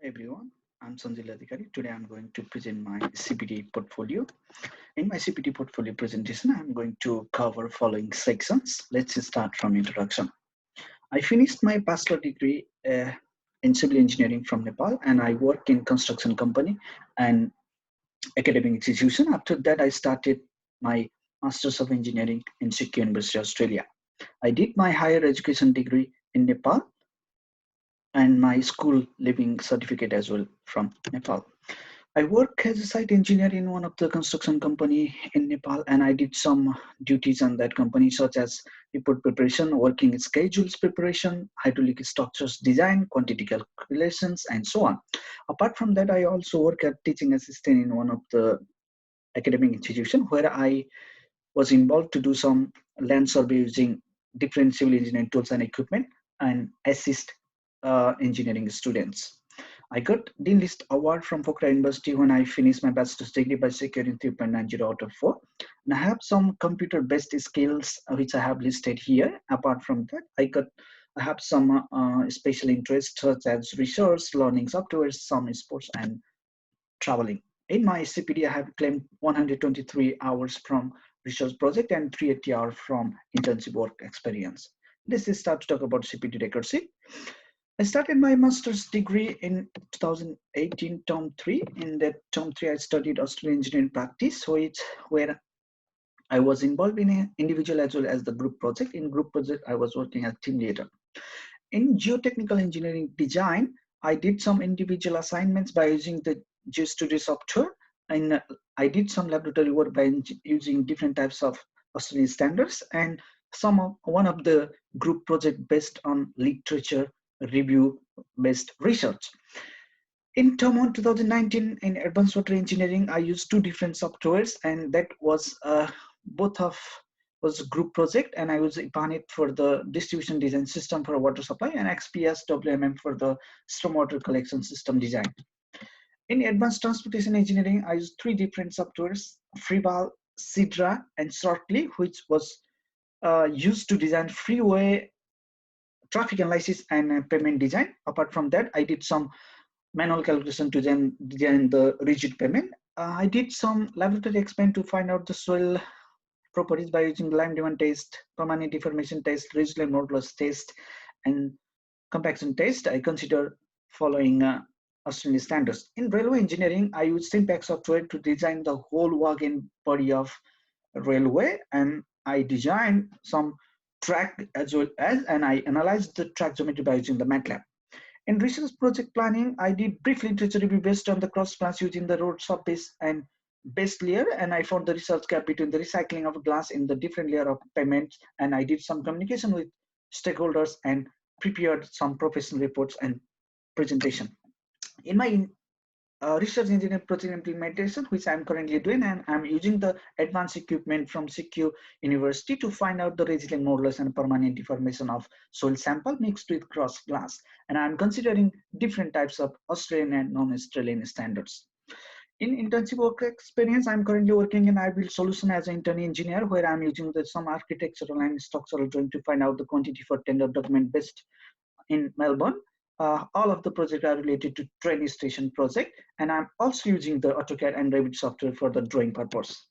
Hi everyone, I'm Sanjil Adhikari. Today I'm going to present my CPD portfolio. In my CPD portfolio presentation, I'm going to cover following sections. Let's start from introduction. I finished my bachelor degree in civil engineering from Nepal, and I work in construction company and academic institution. After that, I started my Masters of Engineering in Sikkim University, Australia. I did my higher education degree in Nepal and my school living certificate as well from Nepal. I work as a site engineer in one of the construction company in Nepal, and I did some duties on that company, such as report preparation, working schedules preparation, hydraulic structures design, quantity calculations, and so on. Apart from that, I also work as teaching assistant in one of the academic institution where I was involved to do some land survey using different civil engineering tools and equipment and assist engineering students. I got Dean List Award from Pokhara University when I finished my bachelor's degree by securing 3.90 out of 4. And I have some computer-based skills which I have listed here. Apart from that, I have some special interests such as research, learning software, some sports, and traveling. In my CPD, I have claimed 123 hours from research project and 380 hours from internship work experience. Let's start to talk about CPD accuracy. I started my master's degree in 2018, term 3. In that term 3, I studied Australian engineering practice, where I was involved in an individual as well as the group project. In group project, I was working as team leader. In geotechnical engineering design, I did some individual assignments by using the GeoStudio software, and I did some laboratory work by using different types of Australian standards, and one of the group project based on literature review based research. In term 1 2019 in advanced water engineering, I used two different softwares, and that was both of was a group project, and I was IPANIT for the distribution design system for water supply and XPS WMM for the stormwater collection system design. In advanced transportation engineering, I used three different softwares: Freeval, Sidra, and Shortly, which was used to design freeway traffic analysis and payment design. Apart from that, I did some manual calculation to design the rigid payment. I did some laboratory experiment to find out the soil properties by using lime demand test, permanent deformation test, Ridgely modulus test, and compaction test. I consider following Australian standards. In railway engineering, I use Simpax software to design the whole wagon body of railway, and I designed some track as well as, and I analyzed the track geometry by using the MATLAB. In research project planning, I did brief literature review based on the cross plans using the road surface and base layer, and I found the research gap between the recycling of glass in the different layer of payments, and I did some communication with stakeholders and prepared some professional reports and presentation. In my research engineering project implementation, which I'm currently doing, and I'm using the advanced equipment from CQ University to find out the resilient modulus and permanent deformation of soil sample mixed with cross glass. And I'm considering different types of Australian and non-Australian standards. In internship work experience, I'm currently working in I build solution as an intern engineer, where I'm using some architectural and structural drawing to find out the quantity for tender document based in Melbourne. All of the projects are related to train station project, and I'm also using the AutoCAD and Revit software for the drawing purpose.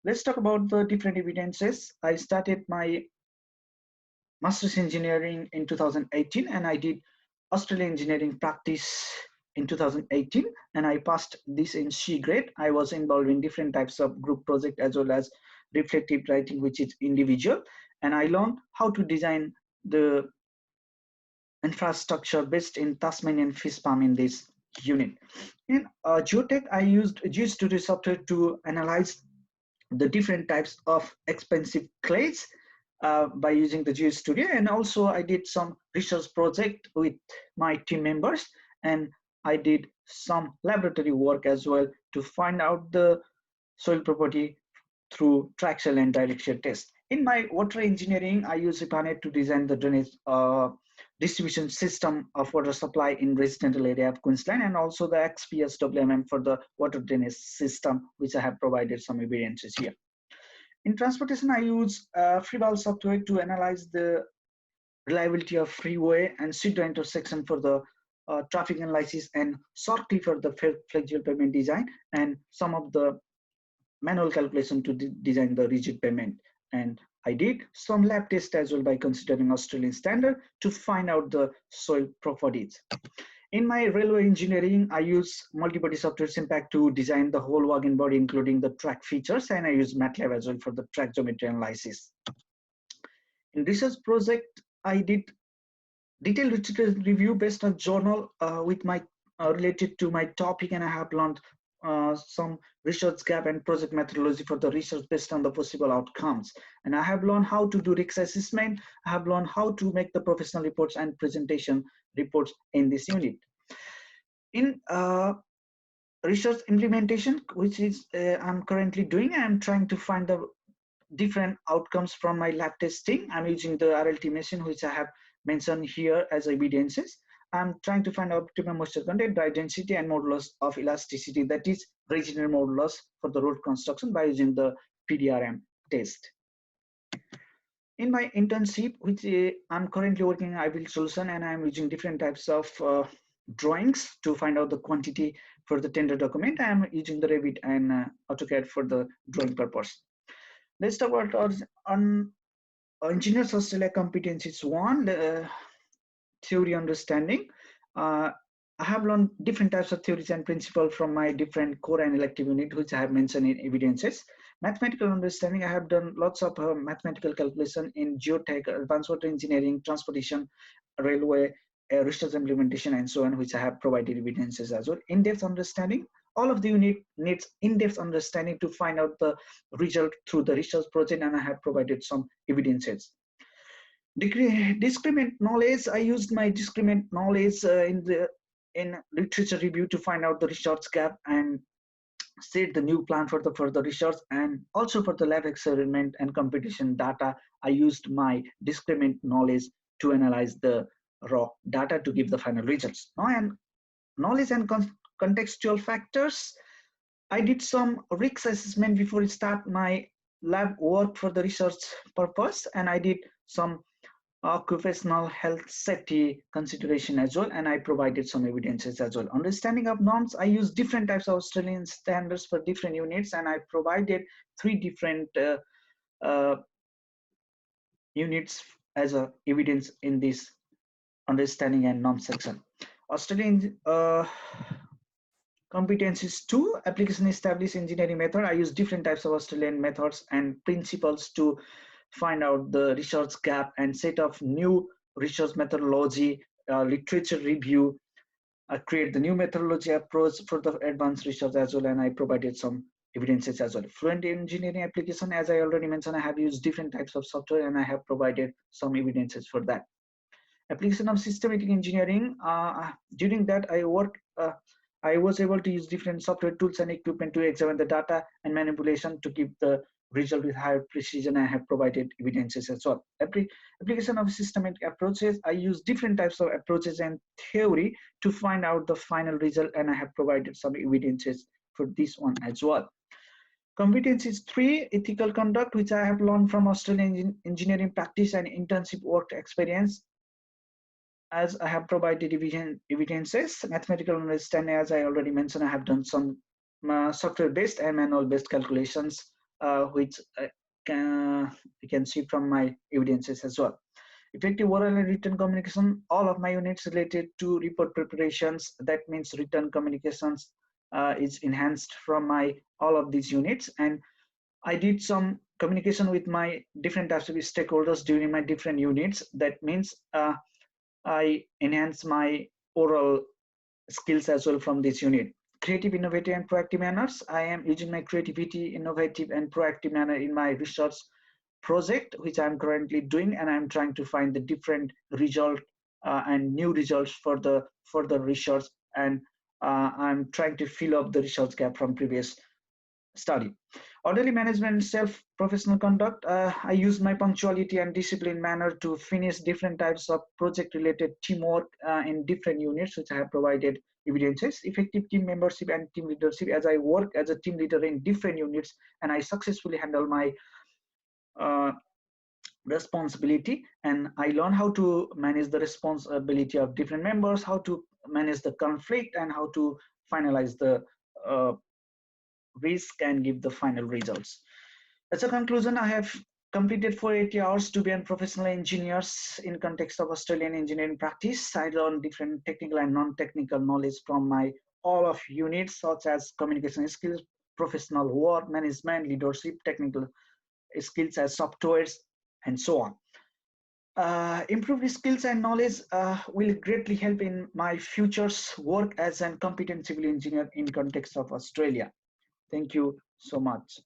Let's talk about the different evidences. I started my master's engineering in 2018, and I did Australian engineering practice in 2018, and I passed this in C grade. I was involved in different types of group project as well as reflective writing, which is individual, and I learned how to design the infrastructure based in Tasmanian fish farm in this unit. In geotech, I used GeoStudio software to analyze the different types of expensive clays by using the GeoStudio, and also I did some research project with my team members, and I did some laboratory work as well to find out the soil property through traction and direct shear test. In my water engineering, I use IPANET to design the drainage distribution system of water supply in residential area of Queensland, and also the XPS WMM for the water drainage system, which I have provided some evidences here. In transportation, I use Freeval software to analyze the reliability of freeway and street intersection for the traffic analysis, and shortly for the flexible payment design, and some of the manual calculation to design the rigid payment. And I did some lab tests as well by considering Australian standard to find out the soil properties. In my railway engineering, I use multi-body software impact to design the whole wagon body, including the track features, and I use MATLAB as well for the track geometry analysis. In research project, I did detailed literature review based on journal with my related to my topic, and I have learned some research gap and project methodology for the research based on the possible outcomes. And I have learned how to do risk assessment. I have learned how to make the professional reports and presentation reports in this unit. In research implementation, which is I'm currently doing, I'm trying to find the different outcomes from my lab testing. I'm using the RLT machine, which I have mentioned here as evidences. I'm trying to find optimum moisture content, dry density, and modulus of elasticity, that is regional modulus for the road construction, by using the PDRM test. In my internship, which I'm currently working in Ivy solution, and I'm using different types of drawings to find out the quantity for the tender document. I'm using the Revit and AutoCAD for the drawing purpose. Let's talk about on Engineers Australia competencies 1, theory understanding. I have learned different types of theories and principles from my different core and elective unit, which I have mentioned in evidences. Mathematical understanding, I have done lots of mathematical calculation in geotech, advanced water engineering, transportation, railway, research implementation, and so on, which I have provided evidences as well. In-depth understanding, all of the unit needs in-depth understanding to find out the result through the research project, and I have provided some evidences. Discriminant knowledge, I used my discriminant knowledge in literature review to find out the research gap and set the new plan for the further research, and also for the lab experiment and competition data. I used my discriminant knowledge to analyze the raw data to give the final results. Now, and knowledge and contextual factors, I did some risk assessment before I start my lab work for the research purpose, and I did some occupational health safety consideration as well, and I provided some evidences as well. Understanding of norms, I use different types of Australian standards for different units, and I provided 3 different units as a evidence in this understanding and norm section. Australian competencies 2, application established engineering method. I use different types of Australian methods and principles to find out the research gap and set of new research methodology, literature review, create the new methodology approach for the advanced research as well, and I provided some evidences as well. Fluent engineering application, as I already mentioned, I have used different types of software, and I have provided some evidences for that. Application of systematic engineering, during that I was able to use different software tools and equipment to examine the data and manipulation to keep the result with higher precision. I have provided evidences as well. Application of systematic approaches, I use different types of approaches and theory to find out the final result, and I have provided some evidences for this one as well. Competencies 3, ethical conduct, which I have learned from Australian engineering practice and internship work experience, as I have provided evidences. Mathematical understanding, as I already mentioned, I have done some software-based and manual-based calculations, which you can see from my evidences as well. Effective oral and written communication, all of my units related to report preparations, that means written communications is enhanced from my all of these units. And I did some communication with my different types of stakeholders during my different units. That means I enhance my oral skills as well from this unit. Creative, innovative, and proactive manners. I am using my creativity, innovative, and proactive manner in my research project, which I'm currently doing, and I'm trying to find the different result and new results for the research, and I'm trying to fill up the research gap from previous study. Orderly management and self-professional conduct. I use my punctuality and discipline manner to finish different types of project-related teamwork in different units, which I have provided evidences. Effective team membership and team leadership, as I work as a team leader in different units, and I successfully handle my responsibility, and I learn how to manage the responsibility of different members, how to manage the conflict, and how to finalize the risk and give the final results. As a conclusion, I have completed 480 hours to be a professional engineers in context of Australian engineering practice. I learned different technical and non-technical knowledge from my all of units such as communication skills, professional work, management, leadership, technical skills as softwares, and so on. Improved skills and knowledge will greatly help in my future's work as a competent civil engineer in context of Australia. Thank you so much.